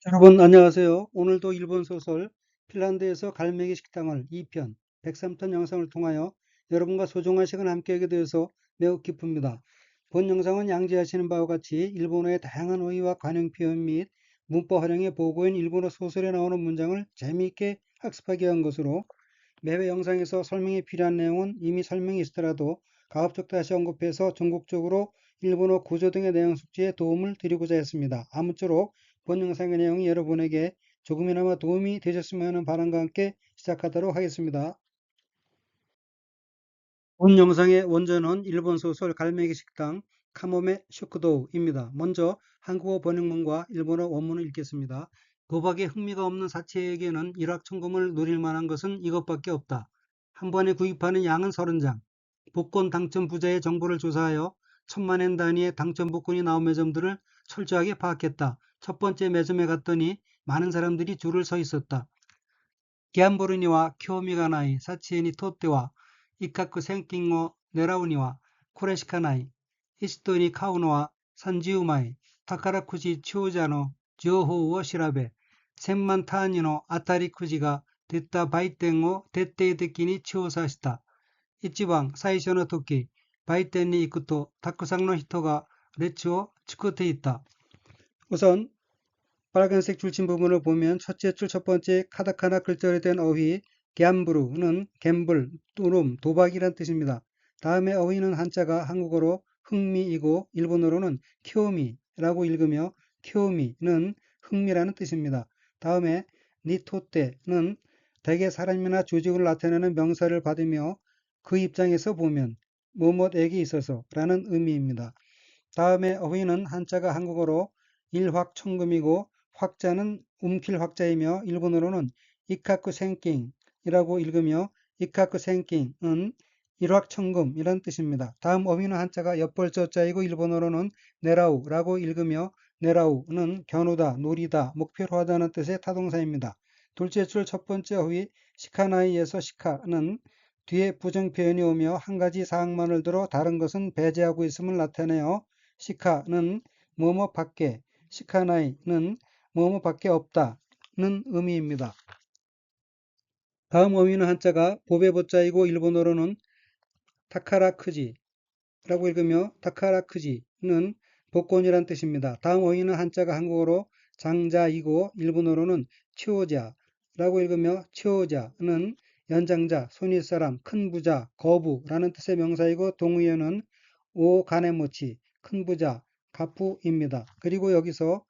여러분 안녕하세요. 오늘도 일본 소설 핀란드에서 갈매기 식당을 2편 103편 영상을 통하여 여러분과 소중한 시간 함께하게 되어서 매우 기쁩니다. 본 영상은 양지하시는 바와 같이 일본어의 다양한 어휘와 관용 표현 및 문법 활용의 보고인 일본어 소설에 나오는 문장을 재미있게 학습하기 위한 것으로 매회 영상에서 설명이 필요한 내용은 이미 설명이 있더라도 가급적 다시 언급해서 전국적으로 일본어 구조 등의 내용 숙지에 도움을 드리고자 했습니다. 아무쪼록 본 영상의 내용이 여러분에게 조금이나마 도움이 되셨으면 하는 바람과 함께 시작하도록 하겠습니다. 본 영상의 원전은 일본 소설 갈매기 식당 카모메 쇼크도우입니다. 먼저 한국어 번역문과 일본어 원문을 읽겠습니다. 도박에 흥미가 없는 사치에게는 일확천금을 노릴 만한 것은 이것밖에 없다. 한 번에 구입하는 양은 30장. 복권 당첨 부자의 정보를 조사하여 1000만엔 단위의 당첨 복권이 나온 매점들을 철저하게 파악했다. 첫 번째 매점에 갔더니 많은 사람들이 줄을 서 있었다. 기안보르니와 키오미가나이, 사치에니 토테와 이카쿠 센킹오 네라우니와 코레시카나이, 히스토니 카우노와 산지우마이, 타카라쿠지 치오자노 지오호우오 시라베,千万単位の当たりくじが出た売店を徹底的に調査した。一番最初の時、売店に行くとたくさんの人が列を作っていた。 우선 빨간색 줄침 부분을 보면 첫째 줄 첫 번째 카타카나 글자로 된 어휘 갬브루는 갬블, 뚜름, 도박이란 뜻입니다. 다음에 어휘는 한자가 한국어로 흥미이고 일본어로는 키오미라고 읽으며 키오미는 흥미라는 뜻입니다. 다음에 니토테는 대개 사람이나 조직을 나타내는 명사를 받으며 그 입장에서 보면 뭐뭇에게 있어서 라는 의미입니다. 다음에 어휘는 한자가 한국어로 일확천금이고 확자는 움킬 확자이며 일본어로는 이카쿠 생킹이라고 읽으며 이카쿠 생킹은 일확천금이란 뜻입니다. 다음 어휘는 한자가 엿벌저자이고 일본어로는 네라우라고 읽으며 네라우는 겨누다, 노리다, 목표로 하다는 뜻의 타동사입니다. 둘째 줄 첫 번째 어휘 시카나이에서 시카는 뒤에 부정표현이 오며 한 가지 사항만을 들어 다른 것은 배제하고 있음을 나타내어 시카는 뭐뭐 밖에, 시카나이는 뭐뭐 밖에 없다는 의미입니다. 다음 어휘는 한자가 보배보자이고 일본어로는 타카라크지라고 읽으며 타카라크지는 복권이란 뜻입니다. 다음 어휘는 한자가 한국어로 장자이고 일본어로는 치오자라고 읽으며 치오자는 연장자, 손윗사람, 큰 부자, 거부라는 뜻의 명사이고 동의어는 오가네모치, 큰 부자, 가푸입니다. 그리고 여기서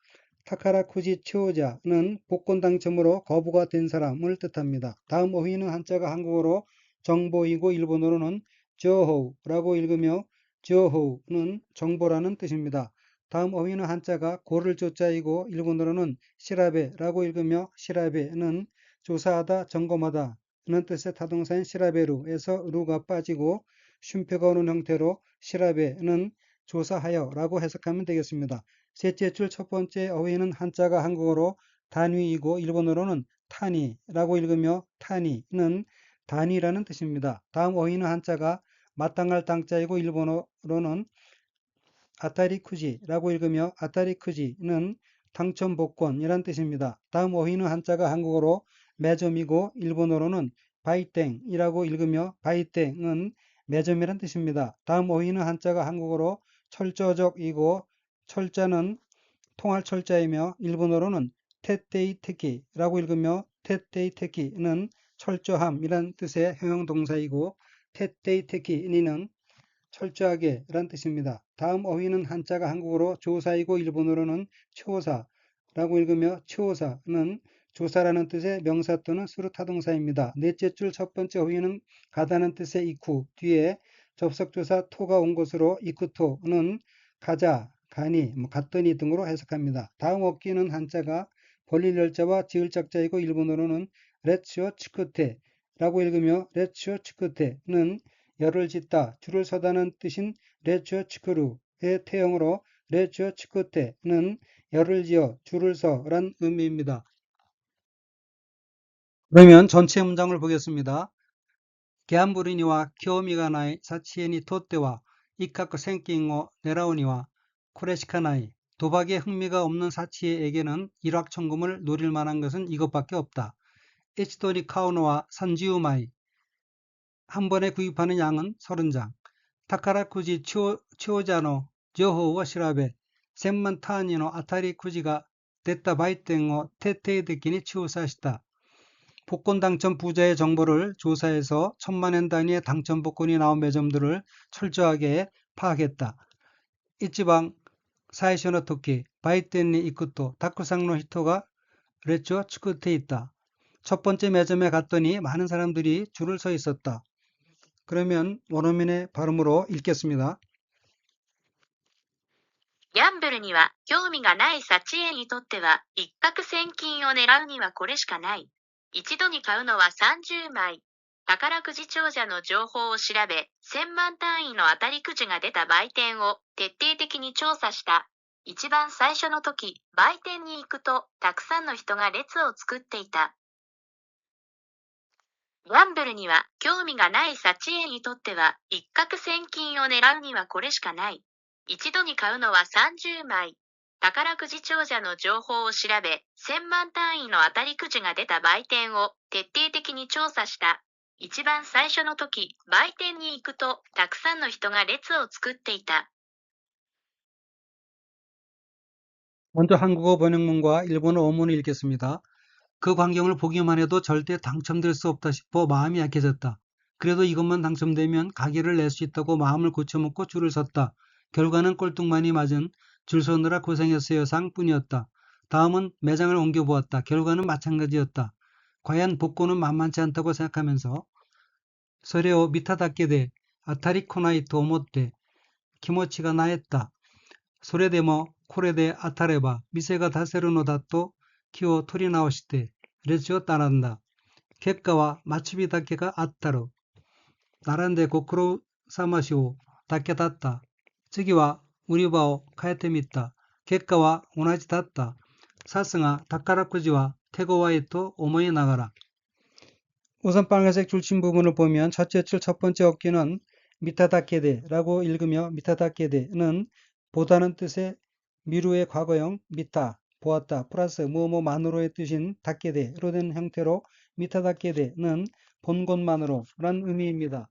타카라쿠지 치오자는 복권 당첨으로 거부가 된 사람을 뜻합니다. 다음 어휘는 한자가 한국어로 정보이고 일본어로는 저호우라고 읽으며 저호우는 정보라는 뜻입니다. 다음 어휘는 한자가 고를 조자이고 일본어로는 시라베라고 읽으며 시라베는 조사하다, 점검하다 는 뜻의 타동사인 시라베루에서 루가 빠지고 쉼표가 오는 형태로 시라베는 조사하여 라고 해석하면 되겠습니다. 셋째 줄 첫 번째 어휘는 한자가 한국어로 단위이고 일본어로는 타니라고 읽으며 타니는 단위라는 뜻입니다. 다음 어휘는 한자가 마땅할 땅자이고 일본어로는 아타리쿠지라고 읽으며 아타리쿠지는 당첨 복권이란 뜻입니다. 다음 어휘는 한자가 한국어로 매점이고 일본어로는 바이땡이라고 읽으며 바이땡은 매점이란 뜻입니다. 다음 어휘는 한자가 한국어로 철저적이고 철자는 통할 철자이며 일본어로는 테테이테키라고 읽으며 테테이테키는 철저함이란 뜻의 형용동사이고 테테이테키니는 철저하게 란 뜻입니다. 다음 어휘는 한자가 한국어로 조사이고 일본어로는 초사라고 읽으며 초사는 조사라는 뜻의 명사 또는 수르타동사입니다. 넷째 줄 첫 번째 어휘는 가다는 뜻의 이쿠 뒤에 접속조사 토가 온 것으로 이쿠토는 가자, 가니, 갔더니 등으로 해석합니다. 다음 어귀는 한자가 벌릴 열자와 지을 짝자이고 일본어로는 레츠오 치쿠테라고 읽으며 레츠오 치쿠테는 열을 짓다, 줄을 서다는 뜻인 레츠오 치쿠루의 태형으로 레츠오 치쿠테는 열을 지어 줄을 서란 의미입니다. 그러면 전체 문장을 보겠습니다. 기안부리니와 키오미가ないサチエにとっては一攫千金を狙うにはこれしかない 도박에 흥미가 없는 사치에게는 일확천금을 노릴 만한 것은 이것밖에 없다. 에치도니 카오노와 산지우마이 한 번에 구입하는 양은 30장. 타카라쿠지 치오자노 저호와 시라베専門 単位の 아타리 쿠지가 됐다 바이땡어 테테이드키니 치오사시다. 복권 당첨 부자의 정보를 조사해서 1000만엔 단위의 당첨 복권이 나온 매점들을 철저하게 파악했다. 이치방 사이쇼노 토끼 바이텐니 이쿠토 다쿠상노 히토가 레초 추쿠테 있다. 첫 번째 매점에 갔더니 많은 사람들이 줄을 서 있었다. 그러면 원어민의 발음으로 읽겠습니다. ギャンブルには興味がないサチエにとっては一攫千金を狙うにはこれしかない。一度に買うのは30枚。宝くじ長者の情報を調べ、1000万単位の当たりくじが出た売店を徹底的に調査した。一番最初の時、売店に行くとたくさんの人が列を作っていた。ギャンブルには興味がないサチエにとっては一攫千金を狙うにはこれしかない。一度に買うのは30枚。宝くじ長者の情報を調べ、1000万単位の当たりくじが出た売店を徹底的に調査した。一番最初の時、売店に行くとたくさんの人が列を作っていた。 먼저 한국어 번역문과 일본어 어문을 읽겠습니다. 그 광경을 보기만 해도 절대 당첨될 수 없다 싶어 마음이 약해졌다. 그래도 이것만 당첨되면 가게를 낼 수 있다고 마음을 고쳐먹고 줄을 섰다. 결과는 꼴뚱만이 맞은 줄 서느라 고생했어요 상뿐이었다. 다음은 매장을 옮겨보았다. 결과는 마찬가지였다. 과연 복권은 만만치 않다고 생각하면서 서레오 미타다케데 아타리 코나이토 오모테 키모치가 나했다. 소레데모 코레데 아타레바 미세가 다세르노 다또 키오 토리나오시테 레지오 따란다. 객가와 마츠비 다케가 아타로 나란데 고쿠로 사마시오 다케 닿다.次は 우리바오 카에테미타 객가와 오나지 닿다. 사승아 다카라쿠지와 태고와이토 오모이 나가라. 우선 빨간색 줄친 부분을 보면 첫째 줄 첫 번째 어깨는 미타다케데라고 읽으며 미타다케데는 보다는 뜻의 미루의 과거형 미타 보았다 플러스 뭐뭐만으로의 뜻인 다케데로 된 형태로 미타다케데는 본 것만으로 란 의미입니다.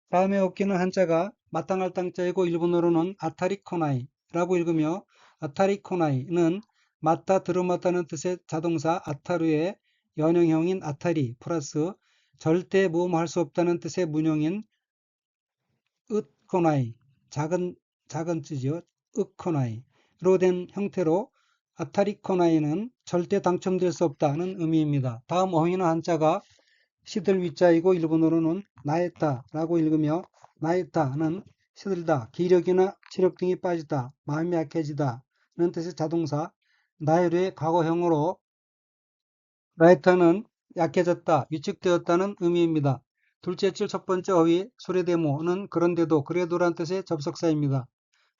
다음의 어깨는 한자가 마땅할 땅자이고 일본어로는 아타리코나이라고 읽으며 아타리코나이는 맞다 들어맞다는 뜻의 자동사 아타루의 연형형인 아타리 플러스 절대 모험할 수 없다는 뜻의 문형인 으코나이 작은 뜻이요. 으코나이로 된 형태로 아타리코나이는 절대 당첨될 수 없다는 의미입니다. 다음 어휘는 한자가 시들 위자이고 일본어로는 나했다라고 읽으며 나했다는 시들다, 기력이나 체력 등이 빠지다, 마음이 약해지다는 뜻의 자동사 나에르의 과거형으로 나했다는 약해졌다, 위축되었다는 의미입니다. 둘째 줄 첫 번째 어휘 소레데모는 그런데도 그래도란 뜻의 접속사입니다.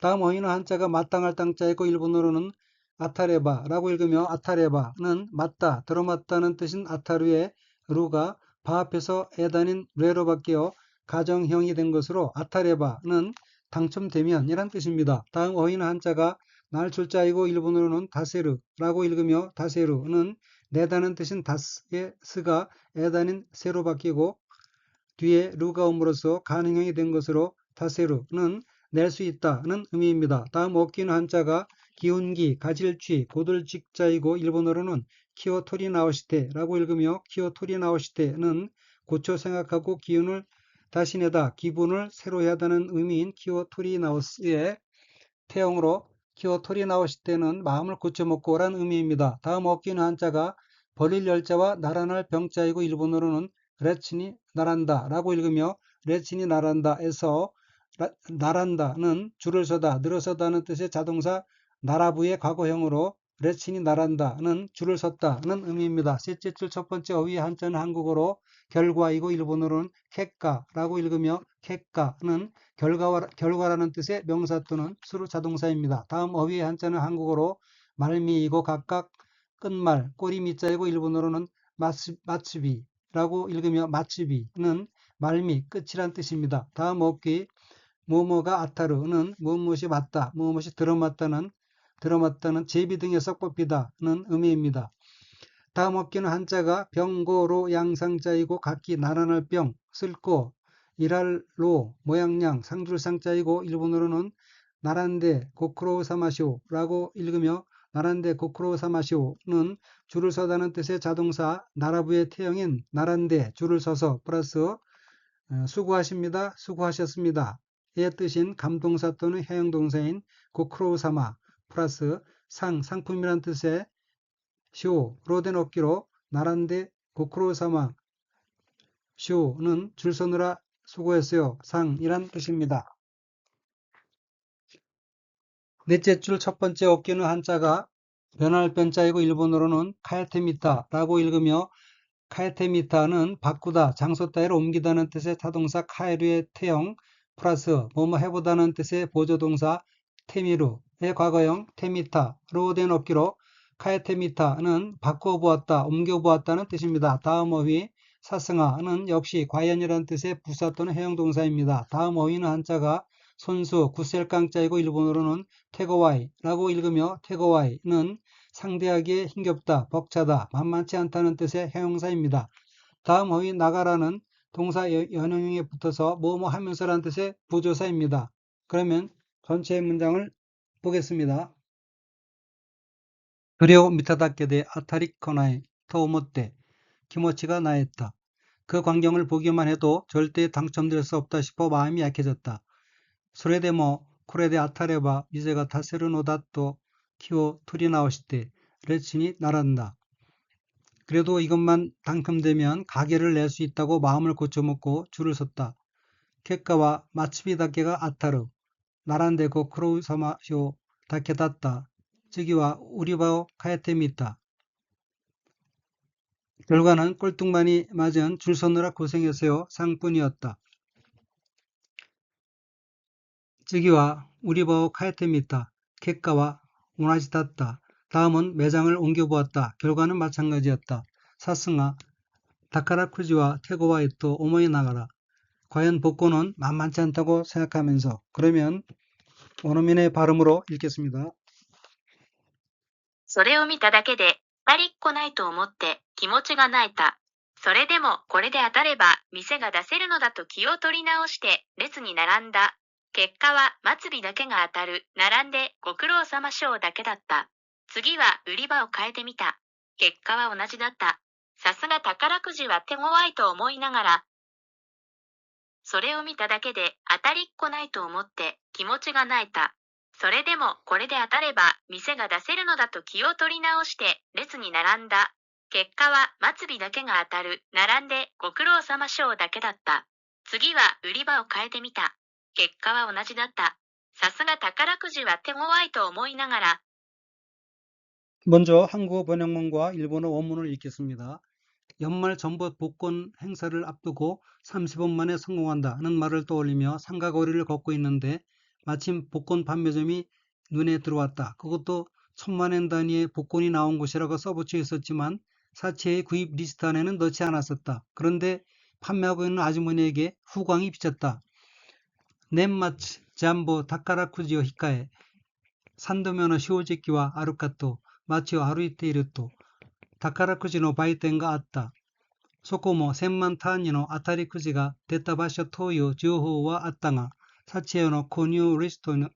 다음 어휘는 한자가 마땅할 땅자이고 일본어로는 아타레바라고 읽으며 아타레바는 맞다, 들어맞다는 뜻인 아타루의 루가 바 앞에서 에단인 레로 바뀌어 가정형이 된 것으로 아타레바는 당첨되면 이란 뜻입니다. 다음 어휘는 한자가 날 줄자이고 일본어로는 다세르라고 읽으며 다세르는 내다는 뜻인 다스의 스가 에단인 세로 바뀌고 뒤에 루가 옴으로써 가능형이 된 것으로 다세르는 낼 수 있다는 의미입니다. 다음 어끼는 한자가 기운기, 가질취, 고들직자이고 일본어로는 키오토리 나오시테라고 읽으며 키오토리 나오시테는 고쳐 생각하고 기운을 다시 내다, 기분을 새로 하다는 의미인 키오토리 나오스의 태형으로 키오토리 나오시테는 마음을 고쳐먹고 오란 의미입니다. 다음 어끼는 한자가 버릴 열자와 날아날 병자이고 일본어로는 레친이 날한다라고 읽으며 레친이 날한다에서 날한다는 줄을 서다, 늘어서다는 뜻의 자동사 나라부의 과거형으로 레친이 날한다는 줄을 섰다는 의미입니다. 셋째 줄 첫 번째 어휘의 한자는 한국어로 결과이고 일본어로는 객가라고 읽으며 객가는 결과라는 뜻의 명사 또는 수로 자동사입니다. 다음 어휘의 한자는 한국어로 말미이고 각각 끝말, 꼬리 밑자이고 일본어로는 마츠비라고 읽으며 마츠비는 말미, 끝이란 뜻입니다. 다음 어귀 뭐뭐가 아타르는 무엇이 맞다, 무엇이 들어맞다는 들어맞다는 제비 등에 썩 뽑히다는 의미입니다. 다음 어깨는 한자가 병고로 양상자이고 각기 나란할 병, 쓸고, 일할로 모양양 상줄상자이고 일본어로는 나란데 고쿠로 사마시오라고 읽으며 나란데 고쿠로 사마시오는 줄을 서다는 뜻의 자동사 나라부의 태형인 나란데 줄을 서서 플러스 수고하십니다, 수고하셨습니다 의 뜻인 감동사 또는 해용동사인 고쿠로 사마 플러스 상품이란 뜻의 쇼로 된 어깨로 나란데 고쿠로 사마 쇼는 줄 서느라 수고했어요. 상이란 뜻입니다. 넷째 줄 첫 번째 어깨는 한자가 변할 변자이고 일본어로는 카에테미타라고 읽으며 카에테미타는 바꾸다, 장소 따위로 옮기다는 뜻의 타동사 카에루의 태형 플러스 뭐뭐 해보다는 뜻의 보조동사 테미루의 과거형 테미타로 된 어깨로 카에테미타는 바꾸어 보았다, 옮겨 보았다는 뜻입니다. 다음 어휘 사승하는 역시 과연이라는 뜻의 부사 또는 해용동사입니다. 다음 어휘는 한자가 손수, 구셀깡자이고 일본어로는 테고와이라고 읽으며 테고와이는 상대하기에 힘겹다, 벅차다, 만만치 않다는 뜻의 해용사입니다. 다음 어휘 나가라는 동사 연형형에 붙어서 뭐뭐 하면서라는 뜻의 부조사입니다. 그러면 전체 문장을 보겠습니다. 그려 미타다케데 아타리코나이 토모떼 기모치가 나했다. 그 광경을 보기만 해도 절대 당첨될 수 없다 싶어 마음이 약해졌다. 소레데모 코레데 아타레바 미제가 타세르노다또 키오 투리나오시테 레친이 나란다. 그래도 이것만 당첨되면 가게를 낼 수 있다고 마음을 고쳐먹고 줄을 섰다. 객가와 마츠비다케가 아타르 나란데고 크로우사마쇼 다케다tta 즈기와 우리바오 카야테미타. 결과는 꼴뚱만이 맞은 줄 서느라 고생했어요. 상뿐이었다. 즈기와 우리바오 카야테미타. 객가와 오나지다tta. 다음은 매장을 옮겨보았다. 결과는 마찬가지였다. 사승아 다카라쿠지와 테고와 이토 오모이 나가라. 과연 복권은 만만치 않다고 생각하면서. 그러면 원어민의 발음으로 읽겠습니다. それを見ただけで、当たりっこないと思って気持ちがなえた。それでもこれで当たれば店が出せるのだと気を取り直して列に並んだ。結果は末尾だけが当たる。並んでご苦労様賞だけだった。次は売り場を変えてみた。結果は同じだった。さすが宝くじは手強いと思いながら、それを見ただけで当たりっこないと思って気持ちがなえた。それでもこれで当たれば店が出せるのだと気を取り直して列に並んだ。結果は末尾だけが当たる。並んでご苦労様賞だけだった。次は売り場を変えてみた。結果は同じだった。さすが宝くじは手強いと思いながら、 먼저 한국어 번역문과 일본어 원문을 읽겠습니다. 연말 전봇 복권 행사를 앞두고 30원 만에 성공한다는 말을 떠올리며 상가거리를 걷고 있는데 마침 복권 판매점이 눈에 들어왔다. 그것도 1000만엔 단위의 복권이 나온 곳이라고 써붙여 있었지만 사채의 구입 리스트 안에는 넣지 않았었다. 그런데 판매하고 있는 아주머니에게 후광이 비쳤다. 넷마츠 잠보 다카라쿠지오 히카에 산도면허 시오제키와 아루카토 마치오 아루이테이르토 다카라쿠지の売店があった。そこも1000万単位の当たりくじが出た場所という情報はあったが、サチエの購入リストの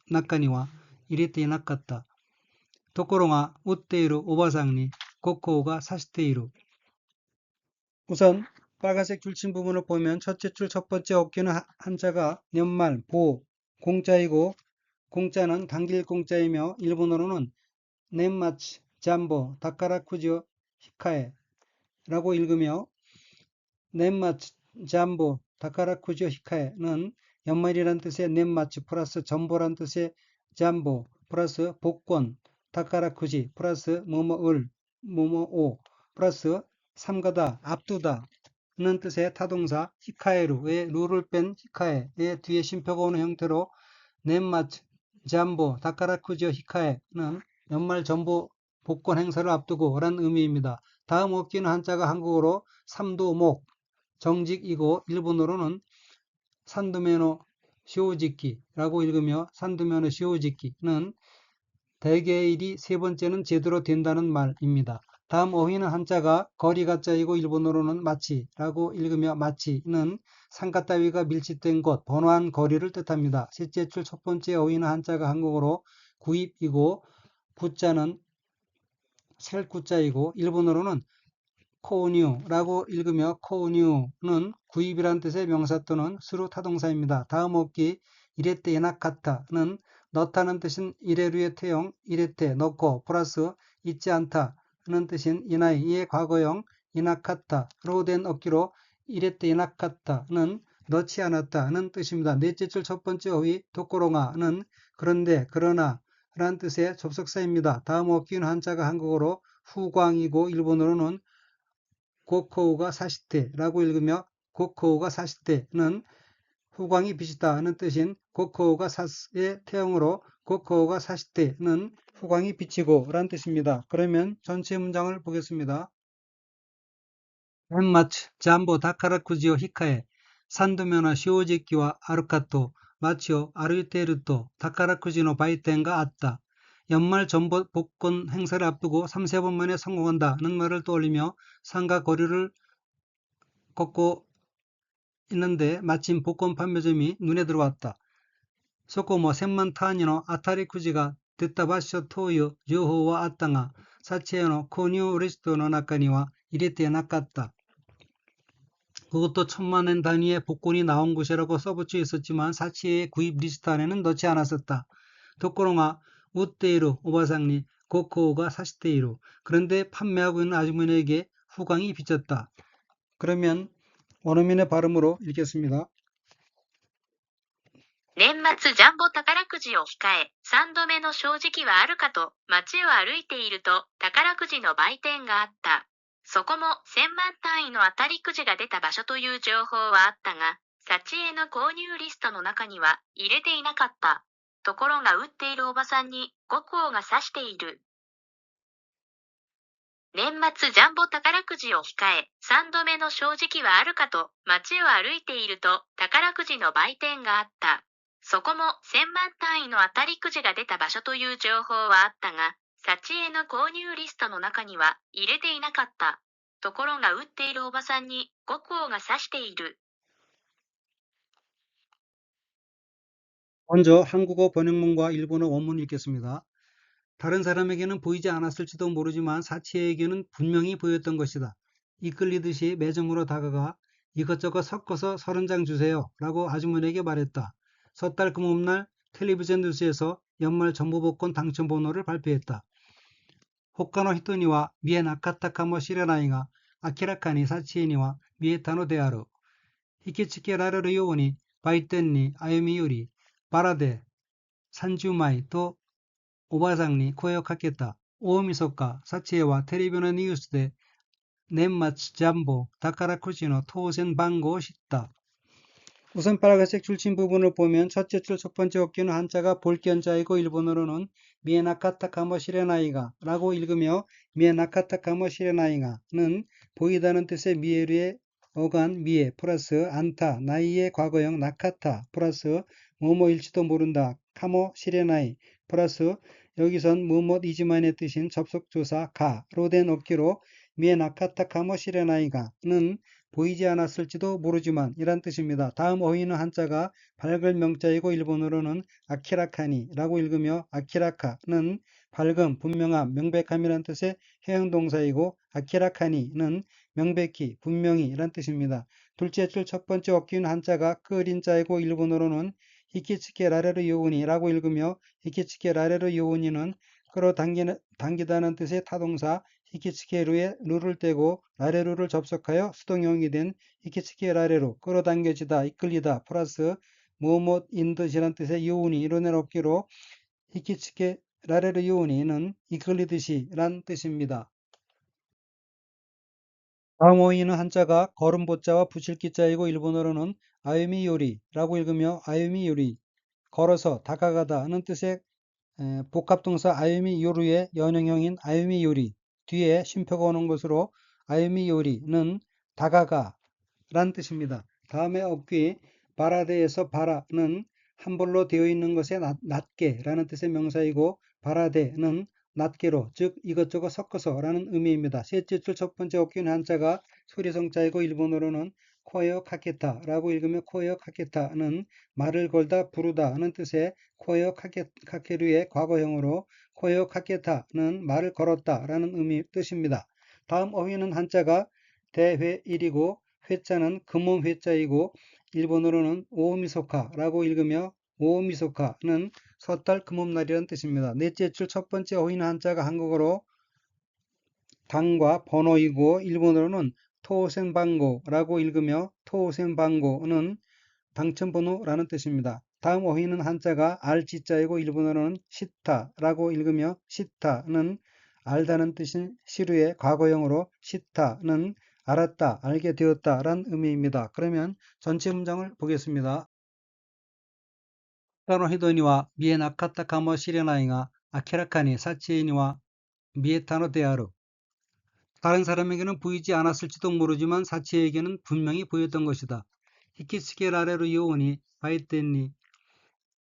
中には入れていなかった。ところが売っているおばさんに国王が指している。 우선 빨간색 줄친 부분을 보면 첫째 줄 첫 번째 어깨는 한자가 연말, 보, 공자이고 공자는 당길 공자이며 일본어로는 넷마츠, 잠보, 다카라쿠지오 히카에 라고 읽으며 넷마츠, 잠보, 다카라쿠지오 히카에는 연말이란 뜻의 넷마츠 플러스 전보란 뜻의 잠보 플러스 복권, 다카라쿠지 플러스 뭐뭐을, 뭐뭐오 플러스 삼가다, 앞두다 는 뜻의 타동사 히카에루의 루를 뺀 히카에의 뒤에 쉼표가 오는 형태로 넷마츠, 잠보, 다카라쿠지오 히카에는 연말 전보 복권 행사를 앞두고 라는 의미입니다. 다음 어깨는 한자가 한국어로 삼도목, 정직이고 일본어로는 산도메노 시오지키라고 읽으며 산도메노 시오지키는 대개의 일이 세 번째는 제대로 된다는 말입니다. 다음 어휘는 한자가 거리가 짜이고 일본어로는 마치라고 읽으며 마치는 상가 따위가 밀집된 곳, 번화한 거리를 뜻합니다. 셋째 줄 첫 번째 어휘는 한자가 한국어로 구입이고 구자는 셀구자이고 일본어로는 코우뉴라고 읽으며 코우뉴는 구입이란 뜻의 명사 또는 수루 타동사입니다. 다음 어기 이레테 에나카타는 넣다는 뜻인 이레류의 태형 이레테 넣고 플러스 있지 않다는 뜻인 이나이의 과거형 이나카타로 된 어기로 이레테 에나카타는 넣지 않았다는 뜻입니다. 넷째 줄 첫 번째 어휘 도코로가는 그런데 그러나 라는 뜻의 접속사입니다. 다음 어기는 한자가 한국어로 후광이고 일본어로는 고코우가 사시테라고 읽으며 고코우가 사시테는 후광이 빛이다는 뜻인 고코우가 사스의 태형으로 고코우가 사시테는 후광이 비치고 라는 뜻입니다. 그러면 전체 문장을 보겠습니다. 엠마츠 잠보 다카라쿠지오 히카에 산도면화 시오제키와 아르카토 마치오 아르테르토 다카라쿠지노 바이텐가 아따 연말 전보 복권 행사를 앞두고 3~4번 만에 성공한다는 말을 떠올리며 상가 거리를 걷고 있는데 마침 복권 판매점이 눈에 들어왔다. そこも 1000만単位の 아타리 쿠지가 됐다場所という情報はあったが、撮影の購入リストの中には入れてなかった. 그것도 1000만 엔 단위의 복권이 나온 곳이라고 써붙여 있었지만 사치의 구입 리스트 안에는 넣지 않았었다. 도코로가 우테이루 오바상니 고코가 사시테이루. 그런데 판매하고 있는 아주머니에게 후광이 비쳤다. 그러면 원어민의 발음으로 읽겠습니다. 年末ジャンボ宝くじを控え、3度目の正直はあるかと、街を歩いていると、宝くじの売店があった。そこも1000万単位の当たりくじが出た場所という情報はあったが、サチエの購入リストの中には入れていなかった。ところが売っているおばさんに5校が指している。年末ジャンボ宝くじを控え、3度目の正直はあるかと、街を歩いていると、宝くじの売店があった。そこも1000万単位の当たりくじが出た場所という情報はあったが、サチエの購入リストの中には入れていなかった。ところが売っているおばさんに5校が指している。 먼저 한국어 번역문과 일본어 원문 읽겠습니다. 다른 사람에게는 보이지 않았을지도 모르지만 사치에게는 분명히 보였던 것이다. 이끌리듯이 매점으로 다가가 이것저것 섞어서 30장 주세요 라고 아주머니에게 말했다. 섣달 금음날 텔레비전 뉴스에서 연말 정보복권 당첨 번호를 발표했다. 호카노 히토니와 미에 나카타 카모 시레나이가 아키라카니 사치에니와 미에타노 데아루. 히키치케 라르르 요원이 바이텐니 아유미 요리 바라데 산주마이 또おばあさんに声をかけた。大晦日、サチエはテレビのニュースで年末ジャンボ宝くじの当選番号を知った。 우선 빨간색 줄친 부분을 보면 첫째 줄 첫 번째 어깨는 한자가 볼견자이고 일본어로는 미에나카타 카모 시레나이가 라고 읽으며 미에나카타 카모 시레나이가는 보이다는 뜻의 미에르의 어간 미에 플러스 안타 나이의 과거형 나카타 플러스 뭐뭐일지도 모른다 카모 시레나이 플러스 여기선 무엇이지만의 뜻인 접속조사 가로 된 어깨로 미에 나카타 카모 시레나이가는 보이지 않았을지도 모르지만 이란 뜻입니다. 다음 어휘는 한자가 밝을 명자이고 일본어로는 아키라카니 라고 읽으며 아키라카는 밝음, 분명함, 명백함이란 뜻의 해양동사이고 아키라카니는 명백히, 분명히 란 뜻입니다. 둘째 줄 첫 번째 어귀는 한자가 끓인 자이고 일본어로는 히키츠케 라레르 요우니 라고 읽으며 히키츠케 라레르 요우니는 끌어당기다는 뜻의 타동사 히키츠케루에 루를 떼고 라레루를 접속하여 수동형이 된 히키츠케 라레루 끌어당겨지다 이끌리다 플러스 무엇인 듯이란 뜻의 요우니 이론의 어깨로 히키츠케 라레루 요우니는 이끌리듯이 란 뜻입니다. 다음 어휘는 한자가 걸음보자와 붙일기자이고 일본어로는 아유미 요리 라고 읽으며 아유미 요리 걸어서 다가가다 하는 뜻의 복합동사 아유미 요루의 연형형인 아유미 요리 뒤에 쉼표가 오는 것으로 아유미 요리는 다가가 란 뜻입니다. 다음에 어귀 바라데에서 바라는 한벌로 되어 있는 것에 낮게 라는 뜻의 명사이고 바라데는 낱개로, 즉 이것저것 섞어서 라는 의미입니다. 셋째 줄 첫 번째 어깨는 한자가 소리성자이고 일본어로는 코에어 카케타라고 읽으며 코에어 카케타는 말을 걸다 부르다 하는 뜻의 코에어 카케루의 과거형으로 코에어 카케타는 말을 걸었다 라는 의미 뜻입니다. 다음 어휘는 한자가 대회일이고 회자는 금음 회자이고 일본어로는 오미소카라고 읽으며 오미소카는 섣달 금음날이라는 뜻입니다. 넷째 줄 첫 번째 어휘는 한자가 한국어로 당과 번호이고 일본어로는 토센방고라고 읽으며 토센방고는 당첨번호라는 뜻입니다. 다음 어휘는 한자가 알지자이고 일본어로는 시타라고 읽으며 시타는 알다는 뜻인 시루의 과거형으로 시타는 알았다, 알게 되었다 라는 의미입니다. 그러면 전체 문장을 보겠습니다. 他の人には見えなかったかもしれないが、明らかに幸恵には見えたのである。 다른 사람에게는 보이지 않았을지도 모르지만 사치에게는 분명히 보였던 것이다. 히키츠케라레루 요오니 바이텐니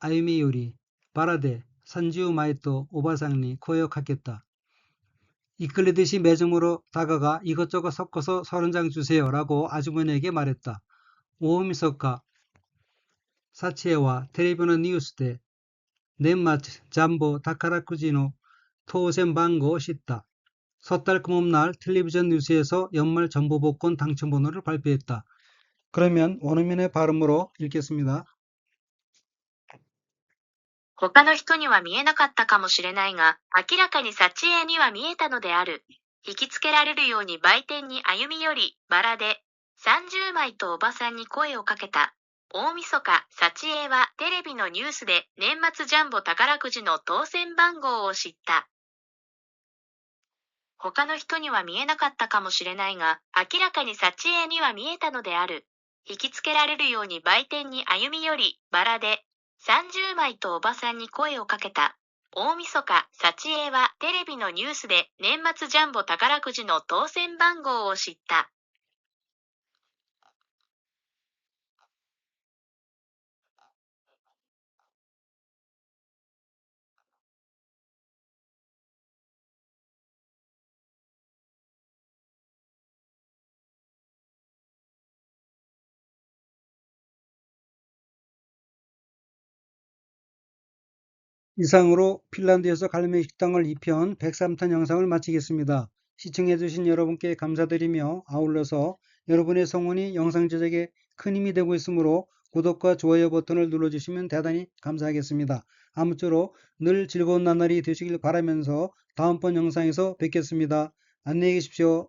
아유미요리 바라데 산지우 마이토 오바상니 코요카겠다. 이끌리듯이 매점으로 다가가 이것저것 섞어서 30장 주세요 라고 아주머니에게 말했다. 오미소카 사치에와 텔레비전 뉴스で 넷마츠 잠보 다카라쿠지노 토센 방고 씻다. 섣달 금음날 텔레비전 뉴스에서 연말 정보복권 당첨번호를 발표했다. 그러면 원어민의 발음으로 읽겠습니다. 他の人には見えなかったかもしれないが、明らかに幸恵には見えたのである。引きつけられるように売店に歩み寄り、バラで30枚とおばさんに声をかけた。大晦日、幸恵はテレビのニュースで年末ジャンボ宝くじの当選番号を知った。他の人には見えなかったかもしれないが、明らかに幸恵には見えたのである。引きつけられるように売店に歩み寄り、バラで30枚とおばさんに声をかけた。大晦日、幸恵はテレビのニュースで年末ジャンボ宝くじの当選番号を知った。이상으로 핀란드에서 갈매기 식당을 2편 103탄 영상을 마치겠습니다. 시청해주신 여러분께 감사드리며 아울러서 여러분의 성원이 영상 제작에 큰 힘이 되고 있으므로 구독과 좋아요 버튼을 눌러주시면 대단히 감사하겠습니다. 아무쪼록 늘 즐거운 나날이 되시길 바라면서 다음번 영상에서 뵙겠습니다. 안녕히 계십시오.